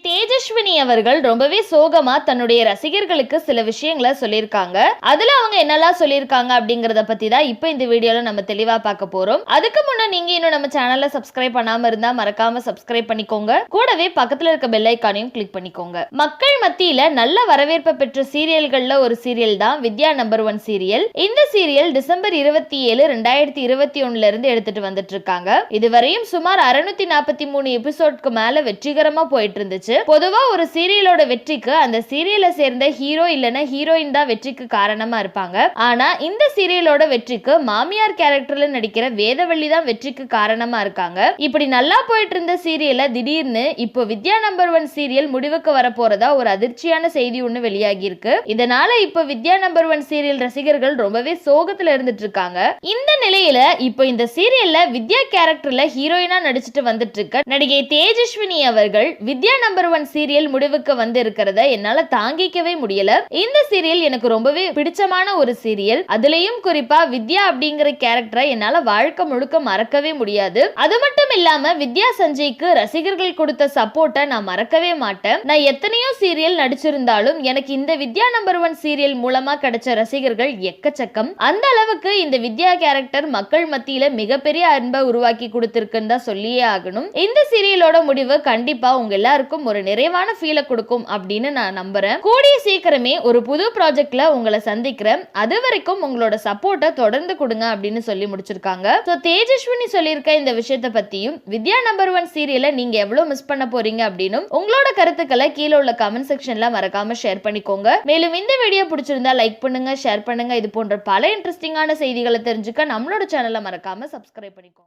தேஜஸ்வினி அவர்கள் ரொம்பவே சோகமா தன்னுடைய ரசிகர்களுக்கு சில விஷயங்களை சொல்லியிருக்காங்க. அதுல அவங்க என்னெல்லாம் சொல்லியிருக்காங்க அப்படிங்கறத பத்தி தான் இப்போ இந்த வீடியோல நம்ம தெளிவா பார்க்க போறோம். அதுக்கு முன்ன நீங்க இன்னும் நம்ம சேனலை சப்ஸ்கிரைப் பண்ணாம இருந்தா மறக்காம சப்ஸ்கிரைப் பண்ணிக்கோங்க. கூடவே பக்கத்துல இருக்க பெல் ஐகானையும் கிளிக் பண்ணிக்கோங்க. மக்கள் மத்தியில நல்ல வரவேற்பை பெற்ற சீரியல்கள்ல ஒரு சீரியல் தான் வித்யா நம்பர் 1 சீரியல். இந்த சீரியல் டிசம்பர் 27, 2021 இருந்து எடுத்துட்டு வந்துட்டு இருக்காங்க. இதுவரையும் சுமார் 643 எபிசோட்க்கு மேல வெற்றிகரமா போயிட்டு இருந்துச்சு. பொதுவா ஒரு சீரியலோட வெற்றிக்கு அந்த சீரியலை சேர்ந்த ஹீரோ இல்லனா ஹீரோயின் தான் வெற்றிக்கு காரணமா இருப்பாங்க. ஆனா இந்த சீரியலோட வெற்றிக்கு மாமியார் கேரக்டர்ல நடிக்கிற வேதவள்ளி தான் வெற்றிக்கு காரணமா இருக்காங்க. இப்படி நல்லா போயிட்டு இருந்த சீரியலை திடீர்னு இப்போ வித்யா நம்பர் 1 சீரியல் முடிவுக்கு வர போறதா ஒரு அதிர்ச்சியான செய்தி ஒண்ணு வெளியாகி இருக்கு. இதனால இப்போ வித்யா நம்பர் 1 சீரியல் ரசிகர்கள் ரொம்பவே சோகத்துல இருந்துட்டு இருக்காங்க. இந்த நிலையில இப்போ இந்த சீரியல்ல வித்யா கேரக்டர்ல ஹீரோயினா நடிச்சிட்டு வந்துட்டு இருக்க நடிகை தேஜஸ்வினி அவர்கள் வித்யா நம்பர் 1 சீரியல் முடிவுக்கு வந்து இருக்கிறத என்னால தாங்கிக்கவே முடியல. இந்த சீரியல் எனக்கு ரொம்பவே பிடிச்சமான ஒரு சீரியல். அதுலயும் குறிப்பா வித்யா அப்படிங்கிற கேரக்டரை என்னால வாழ்க்கை முழுக்க மறக்கவே முடியாது. அது மட்டும் இல்லாம வித்யா சஞ்சய்க்கு ரசிகர்கள் கொடுத்த சப்போர்ட்டை நான் மறக்கவே மாட்டேன். நான் எத்தனையோ சீரியல் நடிச்சிருந்தாலும் எனக்கு இந்த வித்யா நம்பர் 1 சீரியல் மூலமா கிடைச்ச ரசிகர்கள் எக்கச்சக்கம். அந்த அளவுக்கு இந்த வித்யா கேரக்டர் மக்கள் மத்தியில மிகப்பெரிய அன்பை உருவாக்கி கொடுத்திருக்குன்னு தான் சொல்லியே ஆகணும். இந்த சீரியலோட முடிவு கண்டிப்பா உங்க எல்லாருக்கும் ஒரு நிறைவான ஃபீலை கொடுக்கும் அப்படின்னு நான் நம்புறேன். கூடிய சீக்கிரமே ஒரு புது ப்ராஜெக்ட்ல உங்களை சந்திக்கிறேன். அது வரைக்கும் உங்களோட சப்போர்ட்டை தொடர்ந்து கொடுங்க அப்படின்னு சொல்லி முடிச்சிருக்காங்க. சோ தேஜஸ்வினி சொல்லியிருக்க இந்த விஷயத்தை பத்தியும் வித்யா நம்பர் 1 சீரியலை நீங்க எவ்வளவு மிஸ் பண்ண போறீங்க அப்படின்னு உங்களோட கருத்துக்களை கீழே உள்ள கமெண்ட் செக்ஷன்ல மறக்காம ஷேர் பண்ணிக்கோங்க. மேலும் இந்த வீடியோ பிடிச்சிருந்தா லைக் பண்ணுங்க, ஷேர் பண்ணுங்க. இது போன்ற பல இன்ட்ரெஸ்டிங்கான செய்திகளை தெரிஞ்சுக்க நம்மளோட சேனலை மறக்காம சப்ஸ்கிரைப் பண்ணிக்கோங்க.